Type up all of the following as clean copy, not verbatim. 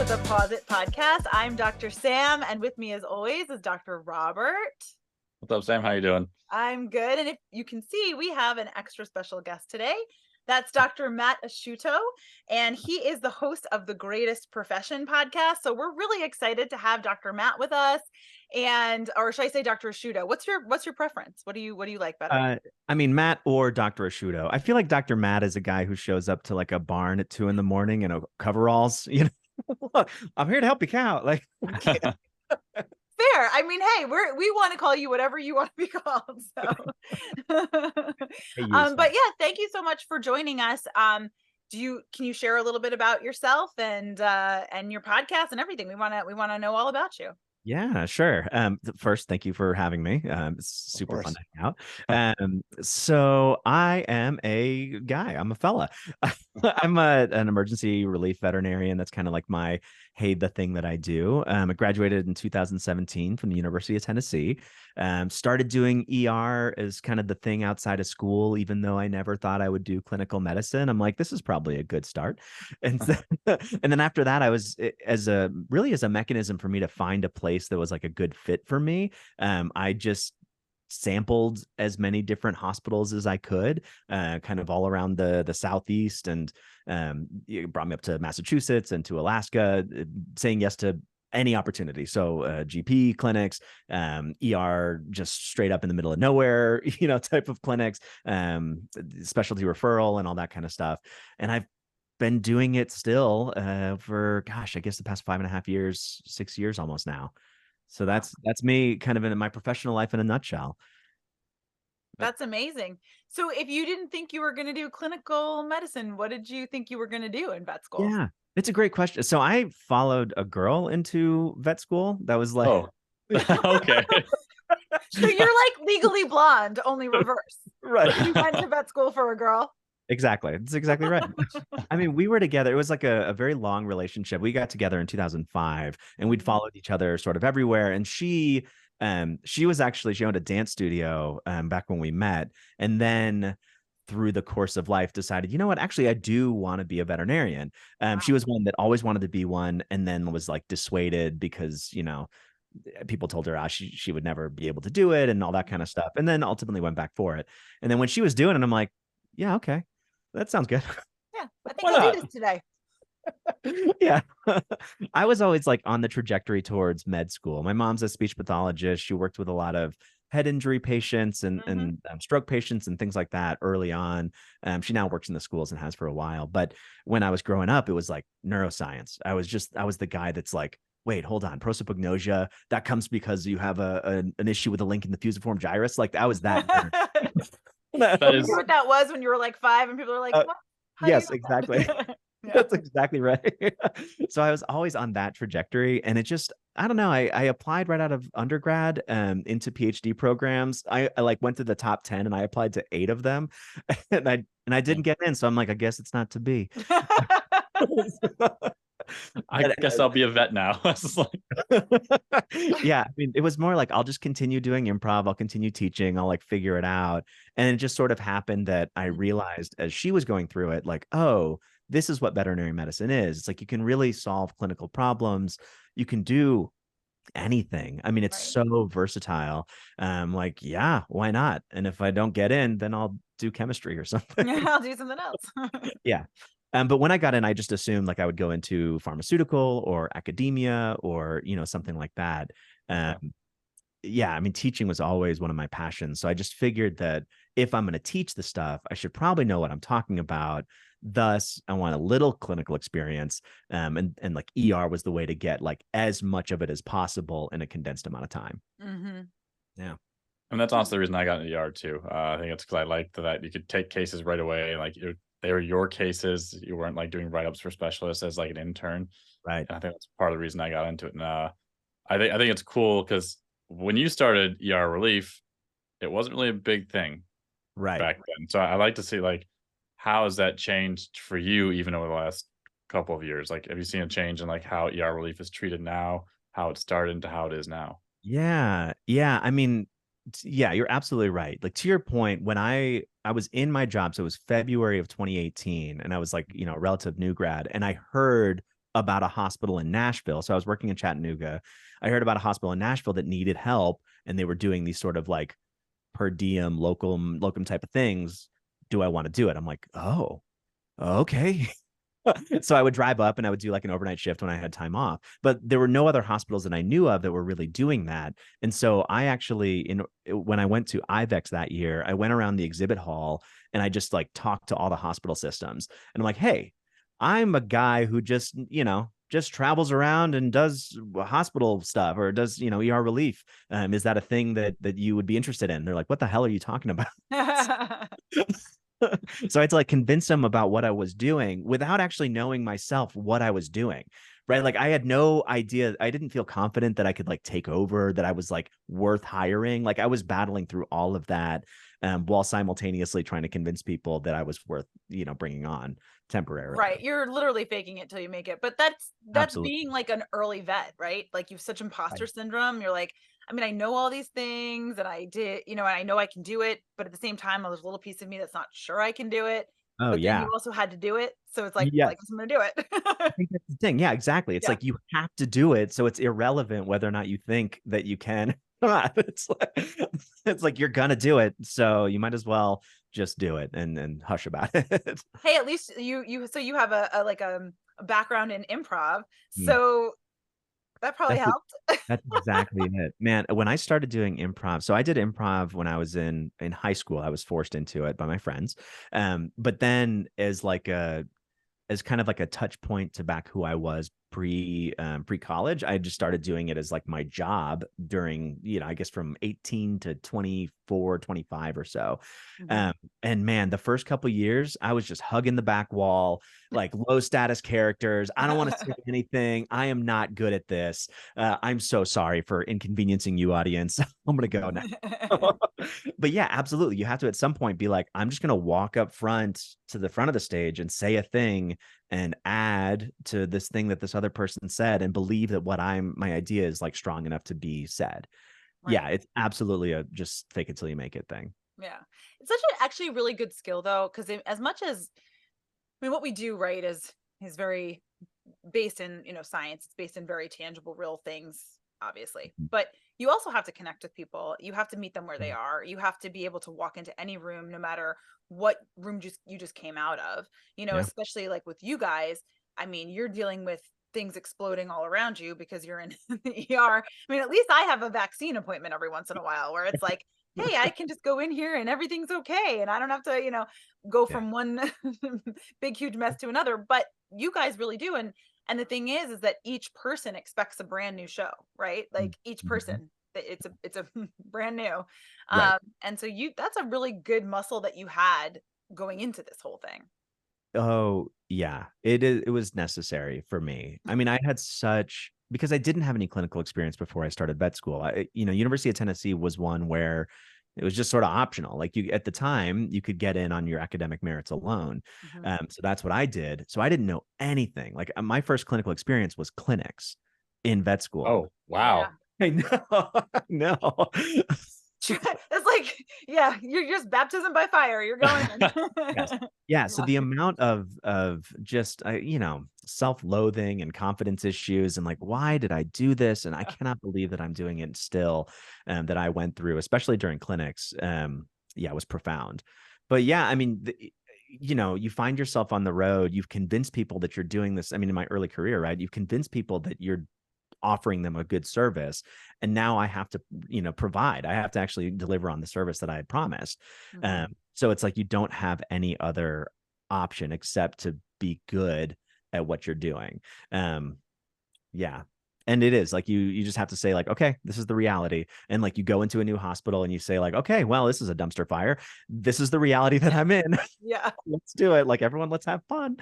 the Pause It podcast. I'm Dr. Sam, and with me as always is Dr. Robert. What's up, Sam? How you doing? I'm good, and if you can see, we have an extra special guest today. That's Dr. Matt Asciutto, and he is the host of the Greatest Profession podcast. So we're really excited to have Dr. Matt with us, or should I say Dr. Asciutto? What's your preference? What do you like better? I mean, Matt or Dr. Asciutto. I feel like Dr. Matt is a guy who shows up to like a barn at 2 a.m. in a coveralls. I'm here to help you count. Like, Fair. I mean, hey, we want to call you whatever you want to be called. So, but yeah, thank you so much for joining us. Can you share a little bit about yourself and your podcast and everything? We want to know all about you. Yeah, sure. First, thank you for having me. It's super fun to hang out. So I am a guy. I'm a fella. I'm an emergency relief veterinarian. That's kind of like the thing that I do. I graduated in 2017 from the University of Tennessee. Started doing ER as kind of the thing outside of school, even though I never thought I would do clinical medicine. I'm like, this is probably a good start. And then after that, I was as a mechanism for me to find a place that was like a good fit for me. I just sampled as many different hospitals as I could, kind of all around the Southeast, and it brought me up to Massachusetts and to Alaska, saying yes to any opportunity. So GP clinics, ER, just straight up in the middle of nowhere, type of clinics, specialty referral and all that kind of stuff. And I've been doing it still for, I guess the past 5.5 years, 6 years almost now. So that's me kind of in my professional life in a nutshell. That's amazing. So if you didn't think you were going to do clinical medicine, what did you think you were going to do in vet school? Yeah, it's a great question. So I followed a girl into vet school. That was like, oh, okay. So you're like Legally Blonde, only reverse. Right. You went to vet school for a girl. Exactly. That's exactly right. I mean, we were together. It was like a very long relationship. We got together in 2005 and we'd followed each other sort of everywhere. And she owned a dance studio back when we met. And then through the course of life decided, you know what, actually, I do want to be a veterinarian. She was one that always wanted to be one and then was like dissuaded because, people told her she would never be able to do it and all that kind of stuff. And then ultimately went back for it. And then when she was doing it, I'm like, yeah, okay. That sounds good. Yeah, I think I'll do this today. Yeah. I was always like on the trajectory towards med school. My mom's a speech pathologist. She worked with a lot of head injury patients and stroke patients and things like that early on. She now works in the schools and has for a while. But when I was growing up, it was like neuroscience. I was the guy that's like, wait, hold on. Prosopagnosia, that comes because you have an issue with a link in the fusiform gyrus. Like I was that. That is what that was when you were like 5 and people are like, what? Yes, exactly. Yeah. That's exactly right. So I was always on that trajectory. And it just, I don't know. I applied right out of undergrad into PhD programs. I like went to the top 10 and I applied to 8 of them and I didn't get in. So I'm like, I guess it's not to be. I guess I'll be a vet now. Yeah, I mean, it was more like I'll just continue doing improv, I'll continue teaching, I'll like figure it out. And it just sort of happened that I realized as she was going through it, like, oh, this is what veterinary medicine is. It's like you can really solve clinical problems. You can do anything. I mean, it's so versatile. Like, yeah, why not? And if I don't get in, then I'll do chemistry or something. I'll do something else. Yeah. But when I got in, I just assumed like I would go into pharmaceutical or academia or, something like that. Yeah, I mean, teaching was always one of my passions. So I just figured that if I'm going to teach the stuff, I should probably know what I'm talking about. Thus, I want a little clinical experience. And like ER was the way to get like as much of it as possible in a condensed amount of time. Mm-hmm. Yeah. And that's also the reason I got into ER too. I think it's because I liked that you could take cases right away. Like they were your cases. You weren't like doing write-ups for specialists as like an intern. Right. And I think that's part of the reason I got into it. And I think it's cool because when you started ER relief, it wasn't really a big thing back then. So I like to see like how has that changed for you even over the last couple of years? Like, have you seen a change in like how ER relief is treated now, how it started to how it is now? Yeah. Yeah. I mean, yeah, you're absolutely right. Like to your point, when I was in my job, so it was February of 2018, and I was like, a relative new grad, and I heard about a hospital in Nashville. So I was working in Chattanooga. I heard about a hospital in Nashville that needed help, and they were doing these sort of like per diem locum type of things. Do I want to do it? I'm like, oh, okay. So I would drive up and I would do like an overnight shift when I had time off. But there were no other hospitals that I knew of that were really doing that. And so I actually, when I went to IVEX that year, I went around the exhibit hall and I just like talked to all the hospital systems. And I'm like, hey, I'm a guy who just, just travels around and does hospital stuff or does, ER relief. Is that a thing that you would be interested in? They're like, what the hell are you talking about? So I had to like convince them about what I was doing without actually knowing myself what I was doing. Right. Like I had no idea. I didn't feel confident that I could like take over, that I was like worth hiring. Like I was battling through all of that while simultaneously trying to convince people that I was worth, bringing on temporarily. Right. You're literally faking it till you make it. But that's Absolutely. being like an early vet, right? Like you've such imposter syndrome. You're like, I mean, I know all these things and I did, and I know I can do it, but at the same time, there's a little piece of me that's not sure I can do it. Oh But then yeah. you also had to do it. So it's like, Yeah. well, I guess I'm gonna do it. I think that's the thing. Yeah, exactly. It's like you have to do it. So it's irrelevant whether or not you think that you can. It's like you're gonna do it. So you might as well just do it and hush about it. Hey, at least you have a background in improv. Mm. So that probably That's helped. That's exactly it, man. When I started doing improv, so I did improv when I was in high school. I was forced into it by my friends. But then as kind of like a touch point to back who I was pre college, I just started doing it as like my job during, I guess from 18 to 24, 25 or so. Mhm. And man, the first couple years, I was just hugging the back wall, like low status characters. I don't want to say anything. I am not good at this. I'm so sorry for inconveniencing you, audience. I'm gonna go now. But yeah, absolutely. You have to at some point be like, I'm just going to walk up front to the front of the stage and say a thing and add to this thing that this other person said and believe that my idea is like strong enough to be said. Yeah, Right. it's absolutely a just fake it till you make it thing. Yeah. It's such an actually really good skill though, because as much as I mean what we do, right, is very based in, science. It's based in very tangible, real things, obviously. Mhm. But you also have to connect with people. You have to meet them where they Mhm. are. You have to be able to walk into any room, no matter what room you just came out of. Yeah. Especially like with you guys. I mean, you're dealing with things exploding all around you because you're in the ER. I mean, at least I have a vaccine appointment every once in a while where it's like, hey, I can just go in here and everything's okay. And I don't have to, go Yeah. from one big, huge mess to another. But you guys really do. And the thing is that each person expects a brand new show, right? Like each Mhm. person, it's a brand new. Right. And so that's a really good muscle that you had going into this whole thing. Oh, yeah. It was necessary for me. I mean, I had such because I didn't have any clinical experience before I started vet school. University of Tennessee was one where it was just sort of optional. Like you at the time, you could get in on your academic merits alone. Mhm. So that's what I did. So I didn't know anything. Like my first clinical experience was clinics in vet school. Oh, Yeah. wow. I know. I know. It's like, yeah, you're just baptism by fire. You're going in. Yes. Yeah. So Yeah. the amount of just self-loathing and confidence issues and like, why did I do this? And I cannot believe that I'm doing it still, that I went through, especially during clinics. Yeah, it was profound. But yeah, I mean, you find yourself on the road. You've convinced people that you're doing this. I mean, in my early career, right? You've convinced people that you're offering them a good service, and now I have to provide. I have to actually deliver on the service that I had promised. Mhm. So it's like you don't have any other option except to be good at what you're doing. Yeah, and it is like you just have to say like, okay, this is the reality. And like you go into a new hospital and you say like, okay, well, this is a dumpster fire. This is the reality that I'm in. Yeah. Let's do it. Like everyone, let's have fun.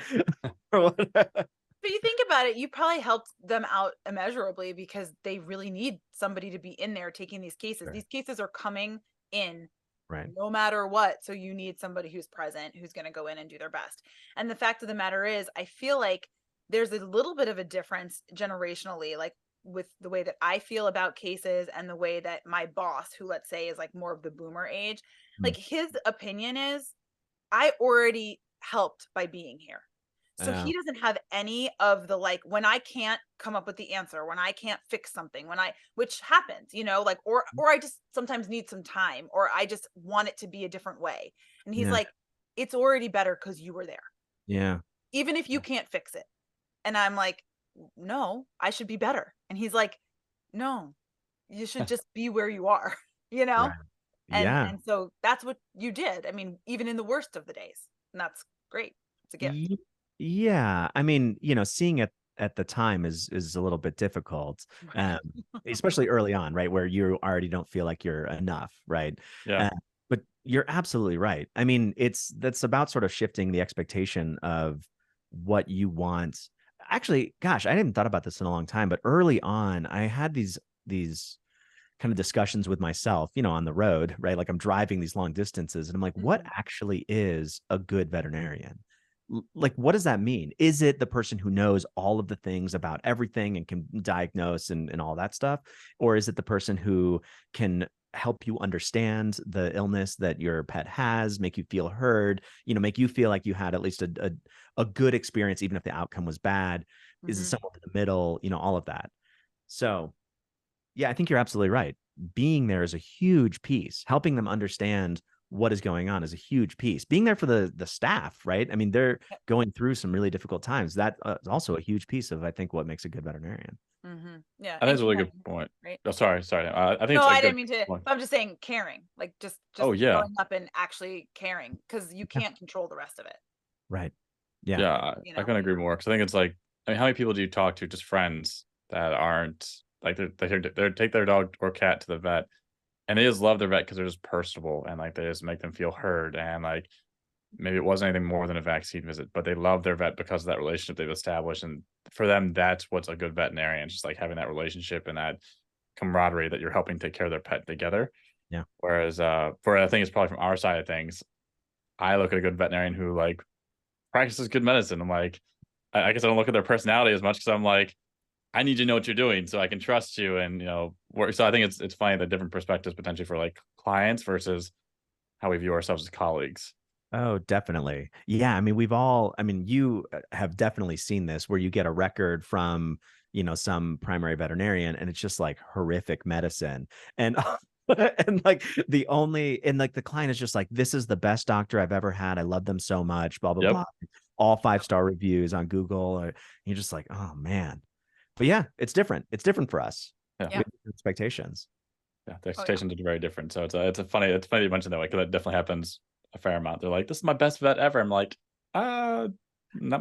But you think about it, you probably helped them out immeasurably because they really need somebody to be in there taking these cases. Sure. These cases are coming in Right. no matter what. So you need somebody who's present, who's going to go in and do their best. And the fact of the matter is, I feel like there's a little bit of a difference generationally, like with the way that I feel about cases and the way that my boss, who let's say is like more of the boomer age, Mm. like his opinion is, I already helped by being here. So he doesn't have any of the, like, when I can't come up with the answer, when I can't fix something, which happens, like, or I just sometimes need some time, or I just want it to be a different way. And he's like, it's already better because you were there. Yeah. Even if you can't fix it. And I'm like, no, I should be better. And he's like, no, you should just be where you are, Right. Yeah. And so that's what you did. I mean, even in the worst of the days. And that's great. It's a gift. Yeah. I mean, seeing it at the time is a little bit difficult. Especially early on, right? Where you already don't feel like you're enough, right? Yeah. But you're absolutely right. I mean, that's about sort of shifting the expectation of what you want. Actually, gosh, I hadn't thought about this in a long time, but early on, I had these kind of discussions with myself, on the road, right? Like I'm driving these long distances and I'm like, what actually is a good veterinarian? Like, what does that mean? Is it the person who knows all of the things about everything and can diagnose and all that stuff? Or is it the person who can help you understand the illness that your pet has, make you feel heard, make you feel like you had at least a good experience, even if the outcome was bad? Is it somewhere in the middle? All of that. So yeah, I think you're absolutely right. Being there is a huge piece. Helping them understand what is going on is a huge piece. Being there for the staff, right? I mean, they're going through some really difficult times. That is also a huge piece of, I think, what makes a good veterinarian. Yeah, I think it's a really good point. Right? Oh, sorry. I think No, it's a I good didn't mean to. point. I'm just saying caring, like just Oh, yeah. showing up and actually caring, because you can't control the rest of it. Right. Yeah. Yeah, I couldn't agree more. Because I think it's like, I mean, how many people do you talk to, just friends that aren't like they take their dog or cat to the vet, and they just love their vet because they're just personable and like they just make them feel heard, and like maybe it wasn't anything more than a vaccine visit, but they love their vet because of that relationship they've established, and for them, that's what's a good veterinarian, just like having that relationship and that camaraderie that you're helping take care of their pet together. Yeah. Whereas, for I think it's probably from our side of things, I look at a good veterinarian who like practices good medicine. I'm like, I guess I don't look at their personality as much because I'm like, I need to know what you're doing so I can trust you, and work. So I think it's funny the different perspectives potentially for like clients versus how we view ourselves as colleagues. Oh, definitely. Yeah. I mean, you have definitely seen this where you get a record from, some primary veterinarian and it's just like horrific medicine. And and like the client is just like, this is the best doctor I've ever had. I love them so much, blah, blah, Yep. blah. All 5-star reviews on Google. Or you're just like, oh man. But yeah, it's different. It's different for us. Yeah. We have expectations. Yeah, the expectations are very different. So it's funny you mentioned that way, because that definitely happens a fair amount. They're like, "This is my best vet ever." I'm like, not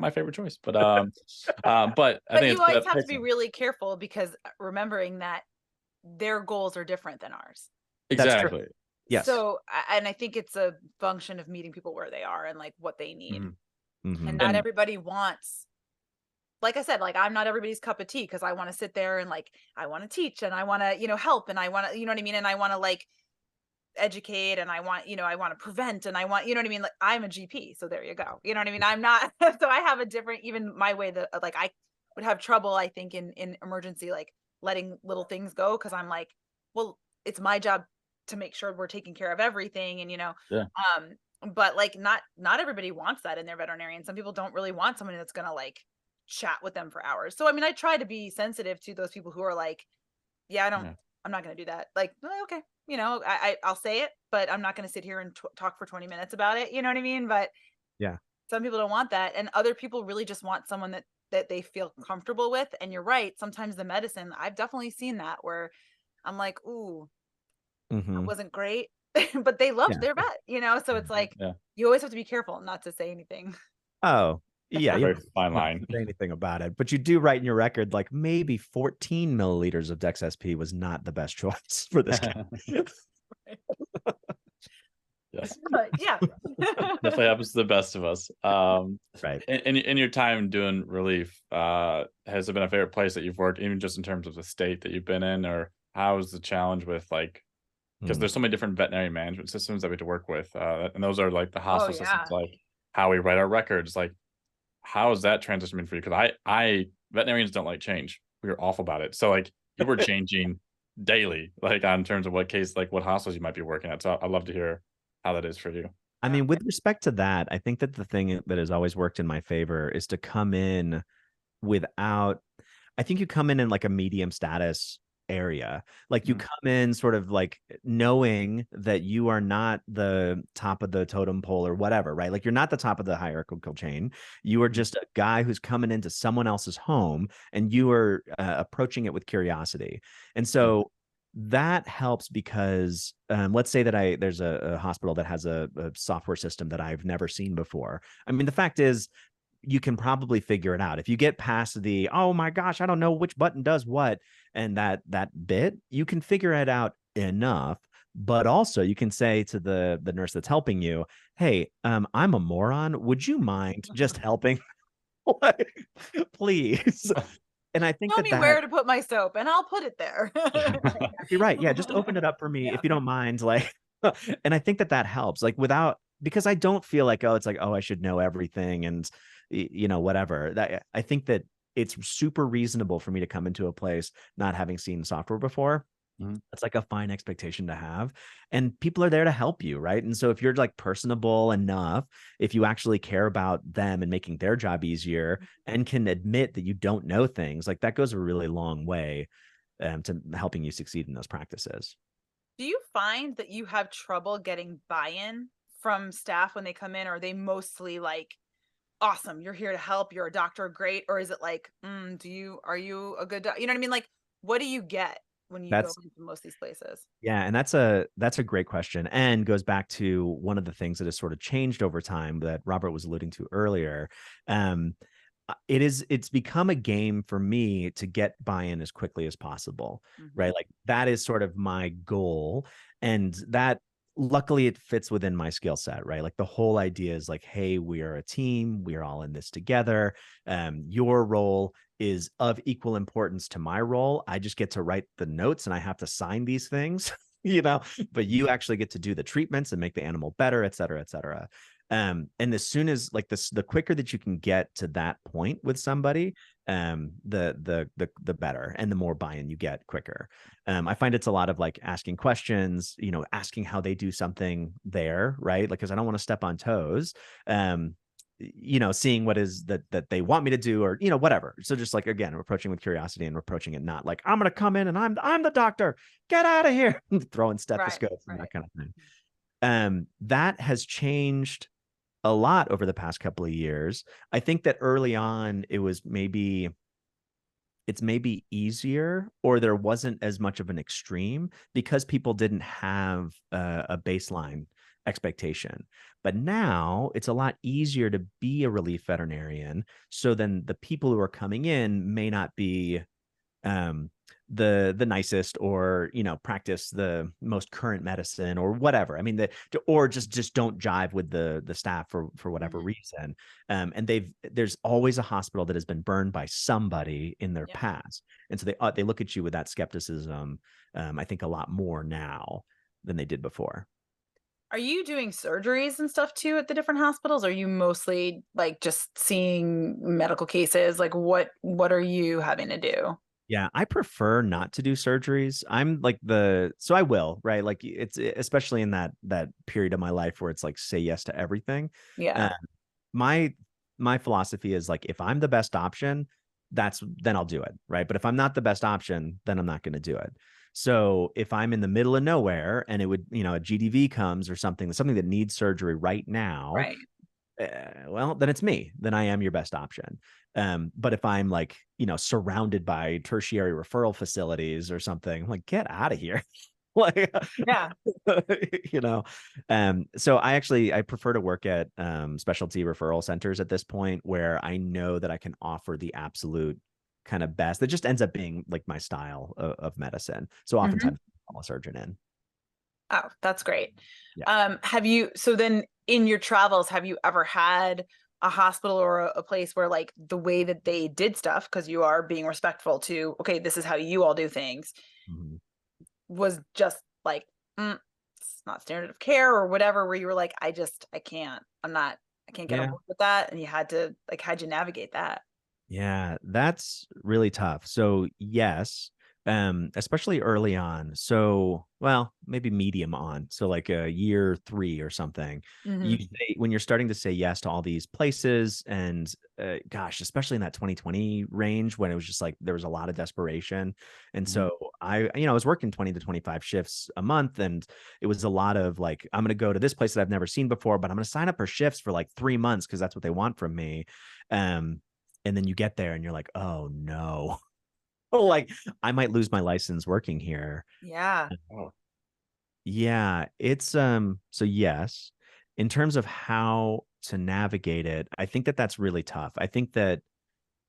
my favorite choice, but but I think you it's always have to be really careful, because remembering that their goals are different than ours. Exactly. That's true. Yes. So, and I think it's a function of meeting people where they are and like what they need. And not everybody wants, like I said, like I'm not everybody's cup of tea, because I want to sit there and like I want to teach and I want to, help, and I want to, you know what I mean, and I want to like educate, and I want, I want to prevent, and I want, you know what I mean, like I'm a GP, so there you go. You know what I mean? I'm not so I have a different, even my way that like I would have trouble, I think, in emergency, like letting little things go, because I'm like, well, it's my job to make sure we're taking care of everything, and Yeah. but like not everybody wants that in their veterinarian. Some people don't really want somebody that's gonna like chat with them for hours. So I mean, I try to be sensitive to those people who are like, yeah, I'm not going to do that. Like, okay, I'll say it, but I'm not going to sit here and talk for 20 minutes about it. You know what I mean? But Yeah. some people don't want that, and other people really just want someone that they feel comfortable with. And you're right. Sometimes the medicine, I've definitely seen that, where I'm like, ooh, that wasn't great, but they loved their vet. So it's like, you always have to be careful not to say anything. Oh, yeah, you Very don't fine want line. to say anything about it, but you do write in your record like maybe 14 milliliters of Dex SP was not the best choice for this cat. Yes. Yeah. Definitely happens to the best of us. Right. In your time doing relief, has it been a favorite place that you've worked, even just in terms of the state that you've been in, or how is the challenge with like, because there's so many different veterinary management systems that we have to work with, and those are like the hospital systems, like how we write our records, like how has that transition been for you? Because I veterinarians don't like change. We are awful about it. So like you were changing daily, like on terms of what case, like what hospitals you might be working at. So I'd love to hear how that is for you. I mean, with respect to that, I think that the thing that has always worked in my favor is to come in without, I think you come in like a medium status area. Like you come in sort of like knowing that you are not the top of the totem pole or whatever, right? Like you're not the top of the hierarchical chain. You are just a guy who's coming into someone else's home and you are approaching it with curiosity. And so that helps because let's say that there's a hospital that has a software system that I've never seen before. I mean, the fact is, you can probably figure it out. If you get past the, oh my gosh, I don't know which button does what, and that bit, you can figure it out enough. But also you can say to the nurse that's helping you, hey, I'm a moron. Would you mind just helping? Please. And I think tell that me where to put my soap and I'll put it there. You're right. Yeah, just open it up for me if you don't mind. Like, and I think that helps. Like without, because I don't feel like, oh, it's like, oh, I should know everything and whatever. That I think that it's super reasonable for me to come into a place not having seen software before. It's like a fine expectation to have, and people are there to help you, right? And so if you're like personable enough, if you actually care about them and making their job easier and can admit that you don't know things, like that goes a really long way to helping you succeed in those practices. Do you find that you have trouble getting buy-in from staff when they come in, or are they mostly like, awesome, you're here to help, you're a doctor, great? Or is it like, are you a good you know what I mean? Like, what do you get when you go into most of these places? Yeah, and that's a great question, and goes back to one of the things that has sort of changed over time that Robert was alluding to earlier. It's become a game for me to get buy-in as quickly as possible, right? Like that is sort of my goal, and that luckily it fits within my skill set, right? Like the whole idea is like, hey, we are a team, we are all in this together. Your role is of equal importance to my role. I just get to write the notes and I have to sign these things, but you actually get to do the treatments and make the animal better, et cetera, et cetera. And as soon as like this, the quicker that you can get to that point with somebody, the better, and the more buy-in you get quicker. I find it's a lot of like asking questions, asking how they do something there, right? Like, because I don't want to step on toes. Seeing what is that they want me to do, or whatever. So just like, again, approaching with curiosity and approaching it not like I'm gonna come in and I'm the doctor, get out of here, throwing stethoscopes and that kind of thing. That has changed a lot over the past couple of years. I think that early on it's maybe easier, or there wasn't as much of an extreme because people didn't have a baseline expectation. But now it's a lot easier to be a relief veterinarian. So then the people who are coming in may not be the nicest, or practice the most current medicine or whatever. I mean, or just don't jive with the staff for whatever reason. And there's always a hospital that has been burned by somebody in their past, and so they look at you with that skepticism. I think a lot more now than they did before. Are you doing surgeries and stuff too at the different hospitals? Or are you mostly like just seeing medical cases? Like what are you having to do? Yeah, I prefer not to do surgeries. I'm like so I will, right? Like it's especially in that period of my life where it's like say yes to everything. Yeah. My philosophy is like, if I'm the best option, then I'll do it, right? But if I'm not the best option, then I'm not going to do it. So if I'm in the middle of nowhere and it would, a GDV comes or something that needs surgery right now, right. Well, then it's me. Then I am your best option. But if I'm like, surrounded by tertiary referral facilities or something, I'm like, get out of here. Like, yeah. So I prefer to work at specialty referral centers at this point, where I know that I can offer the absolute kind of best. That just ends up being like my style of medicine. So oftentimes I'm a surgeon in. Oh, that's great. Yeah. So then in your travels, have you ever had a hospital or a place where like the way that they did stuff, because you are being respectful to, okay, this is how you all do things, was just like, it's not standard of care or whatever, where you were like, I can't get on board with that. And you had to like, how'd you navigate that? Yeah, that's really tough. So yes, especially early on. So, well, maybe medium on. So like a year 3 or something. Mm-hmm. When you're starting to say yes to all these places, and gosh, especially in that 2020 range when it was just like there was a lot of desperation. And so I was working 20 to 25 shifts a month, and it was a lot of like, I'm going to go to this place that I've never seen before, but I'm going to sign up for shifts for like 3 months because that's what they want from me. And then you get there and you're like, oh no. Like I might lose my license working here. Yeah. Oh, Yeah, it's so yes, in terms of how to navigate it, I think that that's really tough. I think that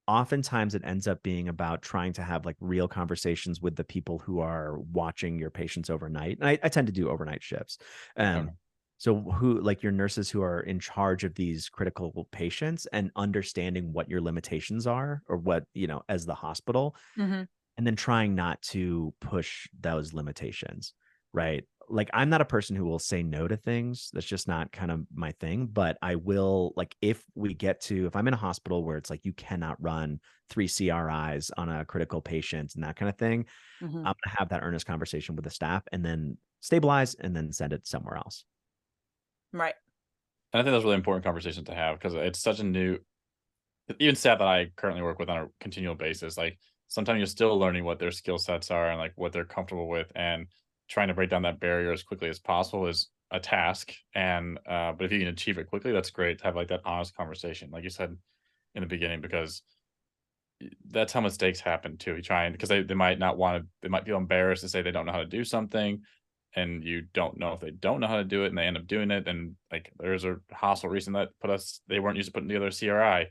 oftentimes it ends up being about trying to have like real conversations with the people who are watching your patients overnight. And I tend to do overnight shifts. okay. So who like your nurses who are in charge of these critical patients and understanding what your limitations are or what, as the hospital, Mm-hmm. and then trying not to push those limitations, right? Like I'm not a person who will say no to things. That's just not kind of my thing, but I will, like, if I'm in a hospital where it's like you cannot run 3 CRIs on a critical patient and that kind of thing, Mm-hmm. I'm gonna have that earnest conversation with the staff and then stabilize and then send it somewhere else. Right. And I think that's a really important conversation to have because it's such a new, even staff that I currently work with on a continual basis, like sometimes you're still learning what their skill sets are and like what they're comfortable with, and trying to break down that barrier as quickly as possible is a task. And but if you can achieve it quickly, that's great to have like that honest conversation, like you said in the beginning, because that's how mistakes happen too. You try and because they might not want to, they might feel embarrassed to say they don't know how to do something, and you don't know if they don't know how to do it, and they end up doing it. And like there's a hospital recent that they weren't used to putting together a CRI,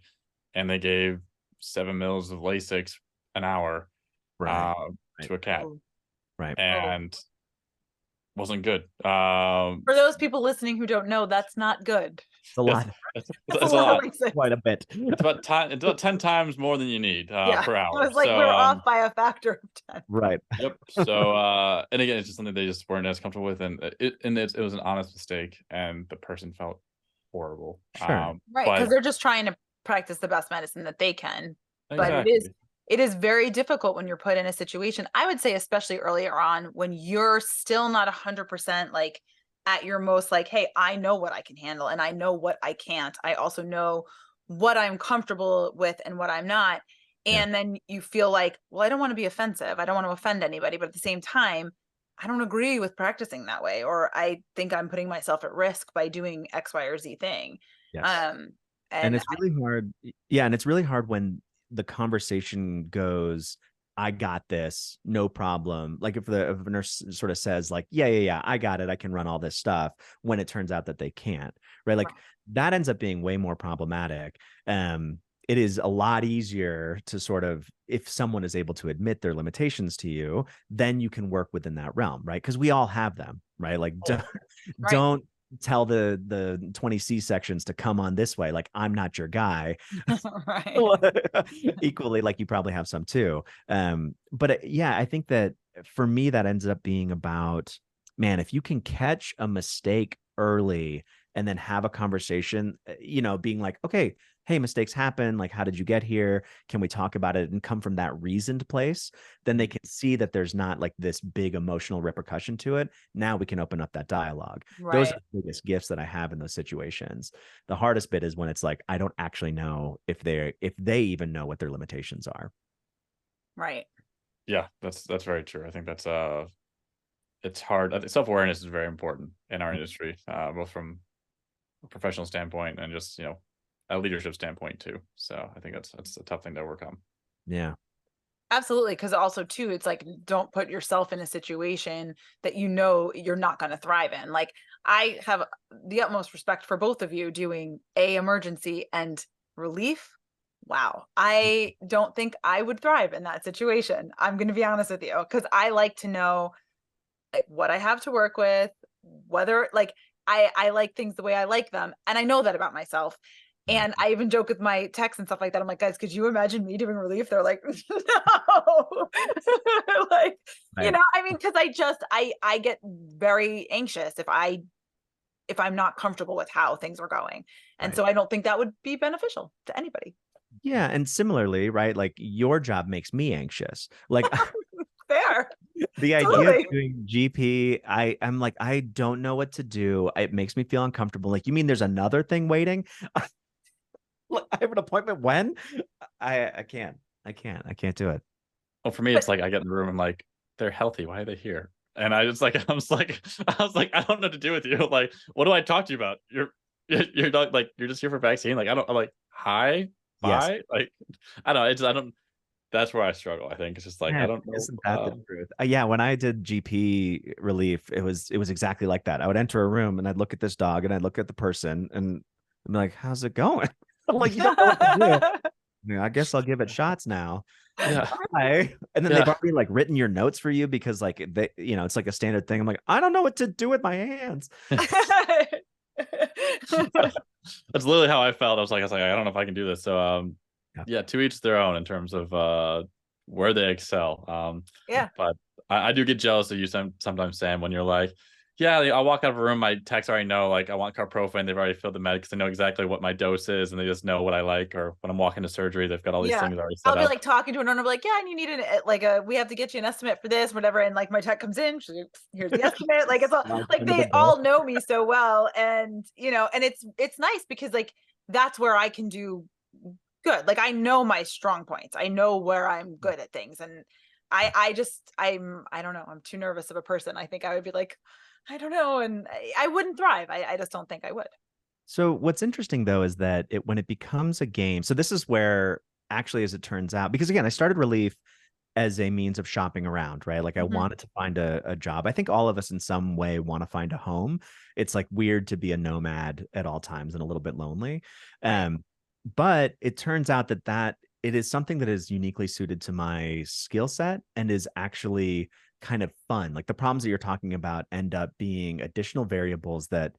and they gave 7 mils of Lasix an hour, Right. to a cat, Oh. Right. and wasn't good. For those people listening who don't know, that's not good. It's a Yes, lot. That's that's a a lot of lot. Lasix. Quite a bit. It's about 10 times more than you need, Yeah. per It hour. was like So, we're off by a factor of 10. Right. yep. So, and again, it's just something they just weren't as comfortable with, and it was an honest mistake, and the person felt horrible. Sure. Right, because But they're just trying to practice the best medicine that they can. But exactly. it is very difficult when you're put in a situation, I would say, especially earlier on, when you're still not 100% like at your most like, hey, I know what I can handle and I know what I can't. I also know what I'm comfortable with and what I'm not. Yeah. And then you feel like, well, I don't want to be offensive. I don't want to offend anybody. But at the same time, I don't agree with practicing that way, or I think I'm putting myself at risk by doing X, Y, or Z thing. Yes. And And it's really hard. Yeah. And it's really hard when the conversation goes, I got this, no problem. Like if a nurse sort of says like, yeah, I got it. I can run all this stuff when it turns out that they can't, right? Like that ends up being way more problematic. It is a lot easier to sort of, if someone is able to admit their limitations to you, then you can work within that realm, right? Because we all have them, right? Like right. don't tell the 20 C-sections to come on this way. Like I'm not your guy. Right. Equally, like you probably have some too. But yeah, I think that for me, that ends up being about, man, if you can catch a mistake early and then have a conversation, being like, okay, hey, mistakes happen. Like, how did you get here? Can we talk about it and come from that reasoned place? Then they can see that there's not like this big emotional repercussion to it. Now we can open up that dialogue. Those Right. are the biggest gifts that I have in those situations. The hardest bit is when it's like, I don't actually know if they even know what their limitations are. Right. Yeah, that's very true. I think that's it's hard. I think self-awareness is very important in our industry, both from a professional standpoint and just, a leadership standpoint too. So I think that's a tough thing to overcome. Yeah. Absolutely. Because also too, it's like, don't put yourself in a situation that you're not going to thrive in. Like I have the utmost respect for both of you doing emergency and relief. Wow. I don't think I would thrive in that situation. I'm going to be honest with you, because I like to know like what I have to work with, whether like I like things the way I like them. And I know that about myself. And I even joke with my techs and stuff like that. I'm like, guys, could you imagine me doing relief? They're like, no. Like, Right. I mean, because I get very anxious if I'm not comfortable with how things are going. And Right. so I don't think that would be beneficial to anybody. Yeah. And similarly, right? Like your job makes me anxious. Like fair. The idea Totally. of doing GP, I'm like, I don't know what to do. It makes me feel uncomfortable. Like, you mean there's another thing waiting? Like, I have an appointment when? I can't. I can't do it. Well, for me, it's like I get in the room and like, they're healthy. Why are they here? And I just like, I was like, I don't know what to do with you. Like, what do I talk to you about? You're not like, you're just here for vaccine. Like, I'm like, hi, Yes. bye. Like, I don't know. I don't. That's where I struggle. I think it's just like, Yeah, I don't know. isn't that the truth? Yeah, when I did GP relief, it was exactly like that. I would enter a room and I'd look at this dog and I'd look at the person and I'm like, how's it going? I'm like, you don't know what to do. Yeah, I guess I'll give it shots now. Yeah. Hi. And then Yeah. they've already like written your notes for you because like they, it's like a standard thing. I'm like, I don't know what to do with my hands. That's literally how I felt. I was like, I don't know if I can do this. So Yeah. to each their own in terms of where they excel. Yeah. But I do get jealous of you sometimes, Sam, when you're like, yeah, I walk out of a room, my techs already know, like, I want carprofen. They've already filled the med because they know exactly what my dose is and they just know what I like. Or when I'm walking to surgery, they've got all these things already set I'll be up. like talking to an owner, I'll be like, yeah, and you need we have to get you an estimate for this, whatever. And like my tech comes in, here's the estimate. Like it's all like they all know me so well. And and it's nice because like that's where I can do good. Like I know my strong points. I know where I'm good at things. And I don't know. I'm too nervous of a person. I think I would be like, I don't know. And I wouldn't thrive. I just don't think I would. So what's interesting though is that when it becomes a game, so this is where actually, as it turns out, because again, I started relief as a means of shopping around, right? Like I wanted to find a job. I think all of us in some way want to find a home. It's like weird to be a nomad at all times and a little bit lonely. Right. But it turns out that it is something that is uniquely suited to my skill set and is actually kind of fun. Like the problems that you're talking about end up being additional variables that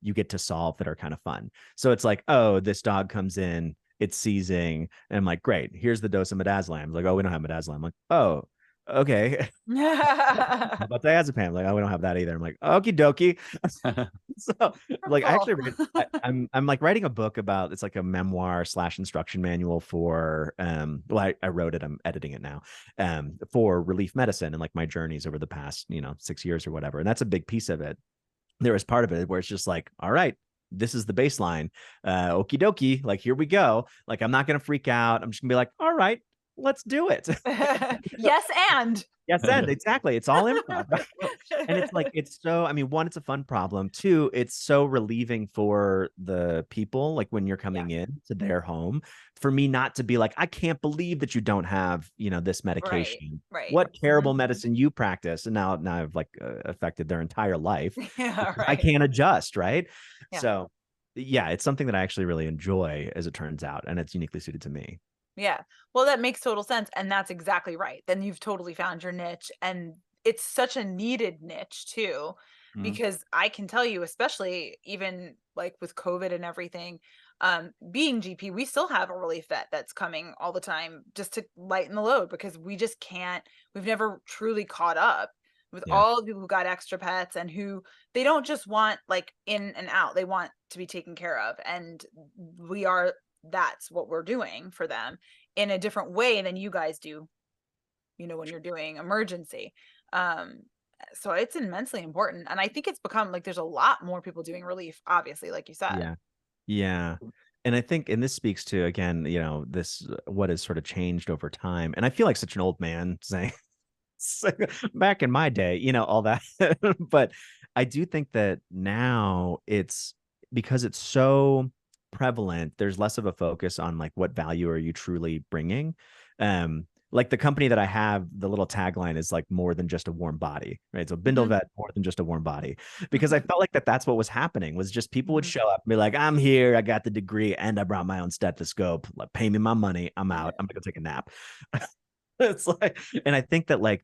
you get to solve that are kind of fun. So it's like, oh, this dog comes in, it's seizing, and I'm like, great, here's the dose of midazolam. Like, oh, we don't have midazolam. I'm like, oh, okay. How about diazepam? Like, oh, we don't have that either. I'm like, okie dokie. So like I actually I'm like writing a book about, it's like a memoir / instruction manual for well, I wrote it, I'm editing it now, for relief medicine and like my journeys over the past 6 years or whatever. And that's a big piece of it. There was part of it where it's just like, all right, this is the baseline. Okie dokie, like here we go. Like I'm not gonna freak out. I'm just gonna be like, all right, let's do it. Yes, and exactly. It's all improv. And it's like, it's so, I mean, one, it's a fun problem. Two, it's so relieving for the people, like when you're coming in to their home, for me not to be like, I can't believe that you don't have, this medication. Right. What terrible medicine you practice. And now I've like affected their entire life. Yeah, right. I can't adjust. Right. Yeah. So yeah, it's something that I actually really enjoy, as it turns out. And it's uniquely suited to me. Yeah. Well, that makes total sense. And that's exactly right. Then you've totally found your niche. And it's such a needed niche too, because I can tell you, especially even like with COVID and everything, being GP, we still have a relief vet that's coming all the time just to lighten the load because we just can't, we've never truly caught up with all the people who got extra pets and who they don't just want like in and out, they want to be taken care of. And that's what we're doing for them in a different way than you guys do, when you're doing emergency. So it's immensely important. And I think it's become like, there's a lot more people doing relief, obviously, like you said. Yeah. And I think, and this speaks to, again, this, what has sort of changed over time. And I feel like such an old man saying back in my day, all that. But I do think that now it's because it's so prevalent, there's less of a focus on like what value are you truly bringing. Like the company that I have, the little tagline is like more than just a warm body, right? So Bindle Vet, more than just a warm body, because I felt like that's what was happening, was just people would show up and be like, I'm here, I got the degree and I brought my own stethoscope, like, pay me my money, I'm out, I'm gonna go take a nap. It's like, and I think that like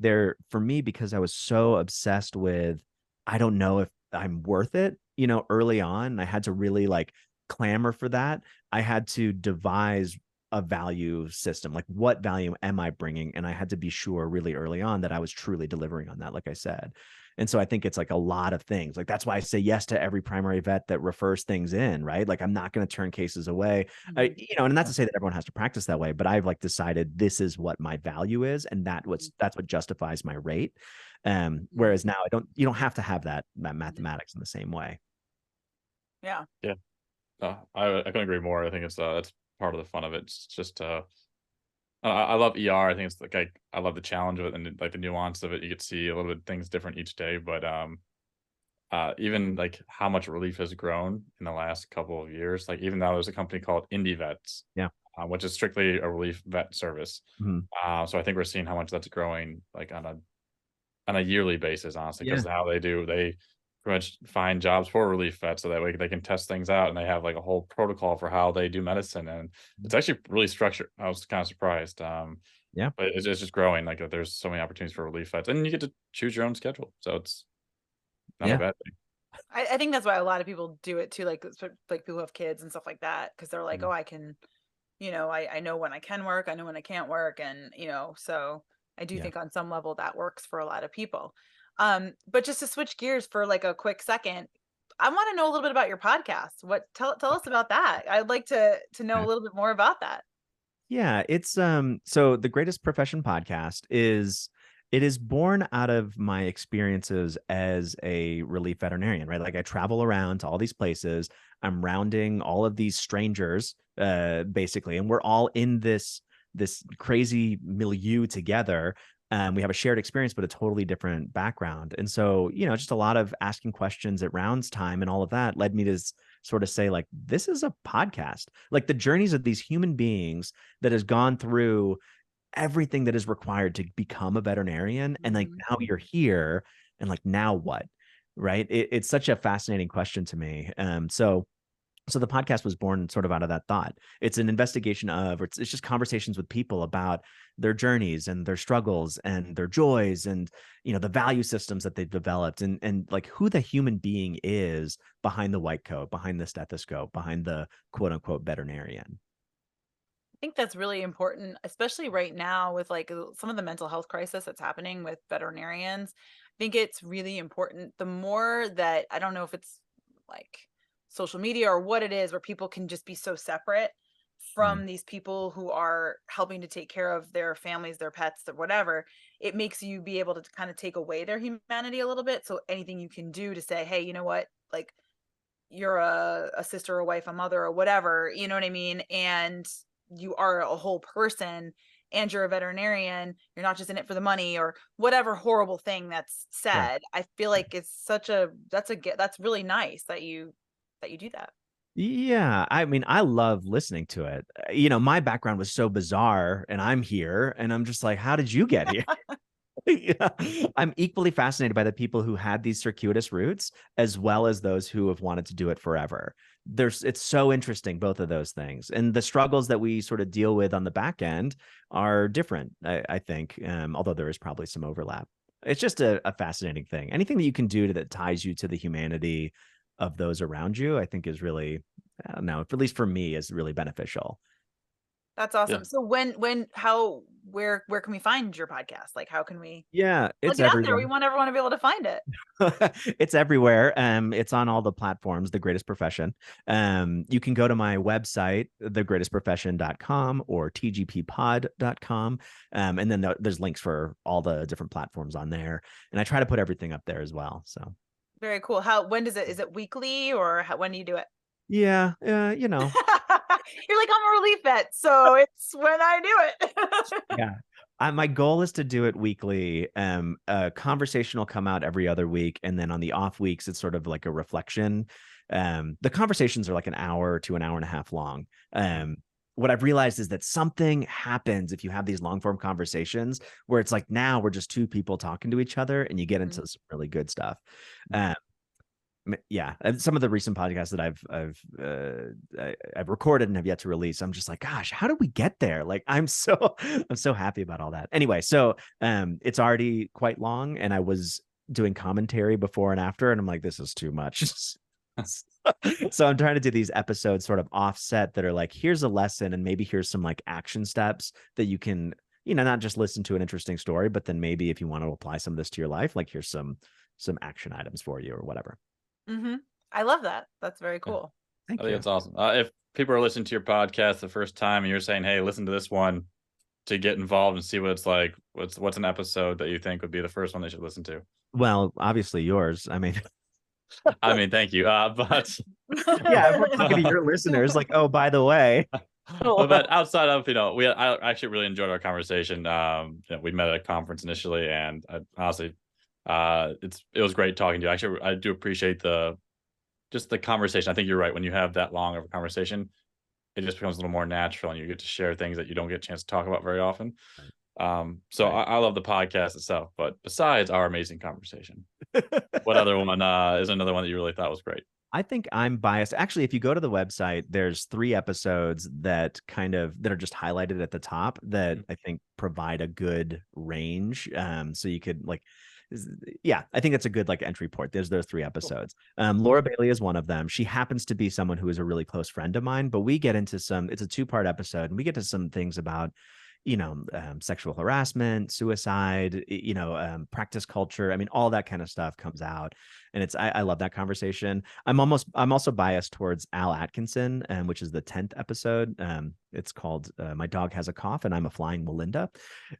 for me, because I was so obsessed with, I don't know if I'm worth it, early on, I had to really like clamor for that. I had to devise a value system, like what value am I bringing? And I had to be sure really early on that I was truly delivering on that, like I said. And so I think it's like a lot of things. Like that's why I say yes to every primary vet that refers things in, right? Like I'm not going to turn cases away. And not to say that everyone has to practice that way, but I've like decided this is what my value is, and that's what justifies my rate. Whereas now you don't have to have that mathematics in the same way. Yeah. Yeah. I couldn't agree more. I think it's part of the fun of it. It's just I love ER. I think it's like I love the challenge of it and like the nuance of it. You get to see a little bit things different each day, but even like how much relief has grown in the last couple of years. Like even though there's a company called Indie Vets, which is strictly a relief vet service. So I think we're seeing how much that's growing like on a yearly basis, honestly, because how they pretty much find jobs for relief vets so that way they can test things out, and they have like a whole protocol for how they do medicine, and it's actually really structured. I was kind of surprised. But it's just growing. Like there's so many opportunities for relief vets, and you get to choose your own schedule, so it's not a bad thing. I think that's why a lot of people do it too, like people who have kids and stuff like that, because they're like, oh, I can, I know when I can work, I know when I can't work, and so I do think on some level that works for a lot of people. But just to switch gears for like a quick second, I want to know a little bit about your podcast. Tell us about that. I'd like to know a little bit more about that. Yeah, it's so the Greatest Profession podcast is born out of my experiences as a relief veterinarian, right? Like I travel around to all these places. I'm rounding all of these strangers, basically, and we're all in this crazy milieu together. We have a shared experience, but a totally different background. And so, just a lot of asking questions at rounds time and all of that led me to sort of say, like, this is a podcast. Like the journeys of these human beings that has gone through everything that is required to become a veterinarian. And like, now you're here and like, now what? Right. It's such a fascinating question to me. So the podcast was born sort of out of that thought. It's an investigation of, or it's just conversations with people about their journeys and their struggles and their joys and, the value systems that they've developed and like who the human being is behind the white coat, behind the stethoscope, behind the quote unquote veterinarian. I think that's really important, especially right now with like some of the mental health crisis that's happening with veterinarians. I think it's really important. The more that, I don't know if it's like social media or what it is, where people can just be so separate from these people who are helping to take care of their families, their pets, or whatever, it makes you be able to kind of take away their humanity a little bit. So anything you can do to say, hey, you know what, like you're a sister, a wife, a mother, or whatever, you know what I mean? And you are a whole person and you're a veterinarian, you're not just in it for the money or whatever horrible thing that's said. I feel like it's that's really nice that you do that. Yeah, I mean, I love listening to it. My background was so bizarre, and I'm here, and I'm just like, how did you get here? Yeah. I'm equally fascinated by the people who had these circuitous routes, as well as those who have wanted to do it forever. It's so interesting, both of those things, and the struggles that we sort of deal with on the back end are different. I think, although there is probably some overlap. It's just a fascinating thing. Anything that you can do that ties you to the humanity of those around you, I think is really, I don't know, at least for me, is really beneficial. That's awesome. So where can we find your podcast? Like, how can we it's it out there? everywhere. We want everyone to be able to find it. It's everywhere. It's on all the platforms, The Greatest Profession. You can go to my website, thegreatestprofession.com or tgppod.com. And then there's links for all the different platforms on there. And I try to put everything up there as well. So very cool. When is it weekly or when do you do it? Yeah, You're like, I'm a relief vet, so it's when I do it. Yeah. My goal is to do it weekly. A conversation will come out every other week, and then on the off weeks, it's sort of like a reflection. The conversations are like an hour to an hour and a half long. What I've realized is that something happens if you have these long form conversations where it's like, now we're just two people talking to each other, and you get into some really good stuff. Yeah, and some of the recent podcasts that I've recorded and have yet to release, I'm just like, gosh, how did we get there? Like, I'm so happy about all that. Anyway, so it's already quite long, and I was doing commentary before and after, and I'm like, this is too much. So I'm trying to do these episodes sort of offset that are like, here's a lesson, and maybe here's some like action steps that you can, not just listen to an interesting story, but then maybe if you want to apply some of this to your life, like here's some some action items for you or whatever. I love that. That's very cool. Thank I you. think it's awesome. If people are listening to your podcast the first time and you're saying, hey, listen to this one to get involved and see what it's like, what's an episode that you think would be the first one they should listen to? Well, obviously yours. I mean, thank you. But yeah, if we're talking to your listeners, like, oh, by the way. But outside of, I actually really enjoyed our conversation. We met at a conference initially, and honestly, it was great talking to you. Actually, I do appreciate the conversation. I think you're right. When you have that long of a conversation, it just becomes a little more natural, and you get to share things that you don't get a chance to talk about very often. So I love the podcast itself, but besides our amazing conversation, what other one is another one that you really thought was great? I think I'm biased. Actually, if you go to the website, there's 3 episodes that are just highlighted at the top that I think provide a good range. So you could I think that's a good entry point. There's those 3 episodes. Laura Bailey is one of them. She happens to be someone who is a really close friend of mine, but we get into it's a 2-part episode, and we get to some things about sexual harassment, suicide, practice culture. I mean, all that kind of stuff comes out, and I love that conversation. I'm also biased towards Al Atkinson, which is the 10th episode. It's called My Dog Has a Cough and I'm a Flying Melinda.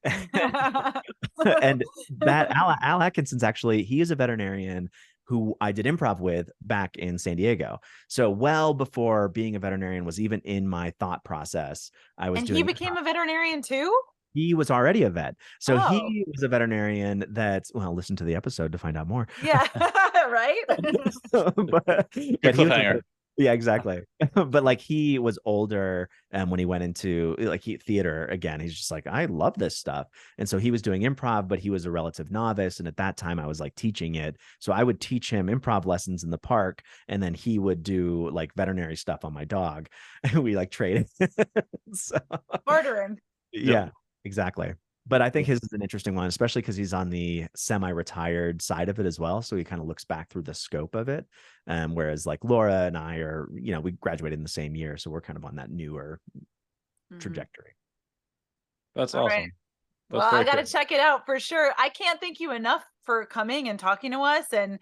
And that Al Atkinson's he is a veterinarian who I did improv with back in San Diego. So well before being a veterinarian was even in my thought process, he became a veterinarian too? He was already a vet. So he was a veterinarian listen to the episode to find out more. Yeah, right? but cliffhanger. Yeah, exactly. But he was older when he went into theater again. He's just I love this stuff. And so he was doing improv, but he was a relative novice. And at that time I was teaching it. So I would teach him improv lessons in the park, and then he would do veterinary stuff on my dog. And we traded. So, bartering. Yeah, exactly. But I think his is an interesting one, especially because he's on the semi-retired side of it as well. So he kind of looks back through the scope of it. Whereas Laura and I are, we graduated in the same year. So we're kind of on that newer trajectory. That's awesome. Right. Well, I got to check it out for sure. I can't thank you enough for coming and talking to us. And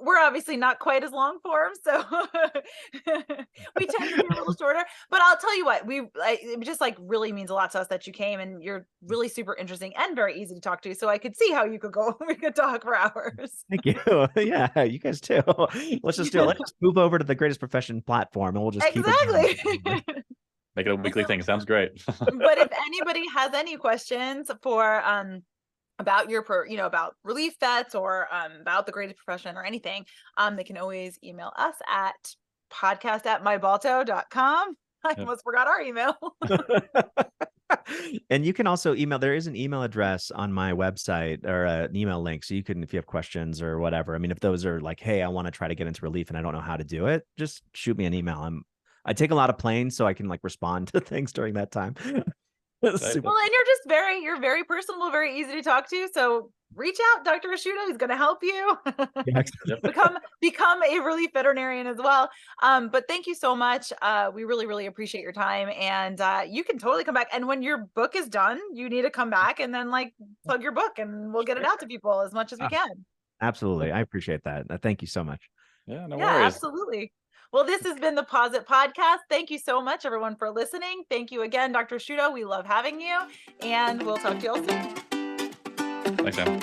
we're obviously not quite as long form, so we tend to be a little shorter. But I'll tell you what, it just really means a lot to us that you came, and you're really super interesting and very easy to talk to. So I could see how you could go. We could talk for hours. Thank you. Yeah, you guys too. Let's just move over to the Greatest Profession platform, and we'll just keep it make it a weekly thing. Sounds great. But if anybody has any questions for about about relief vets or about the Greatest Profession or anything, they can always email us at podcast@mybalto.com. I almost forgot our email. And you can also email. There is an email address on my website, or an email link, so you can, if you have questions or whatever. I mean, if those are hey, I want to try to get into relief and I don't know how to do it, just shoot me an email. I take a lot of planes, so I can respond to things during that time. Well, and you're very personable, very easy to talk to. So reach out, Dr. Asciutto. He's going to help you become a relief veterinarian as well. But thank you so much. We really, really appreciate your time, and you can totally come back. And when your book is done, you need to come back and then plug your book, and we'll get it out to people as much as we can. Absolutely. I appreciate that. Thank you so much. Yeah, no worries. Absolutely. Well, this has been the Posit Podcast. Thank you so much, everyone, for listening. Thank you again, Dr. Asciutto. We love having you, and we'll talk to you all soon. Thanks, Sam.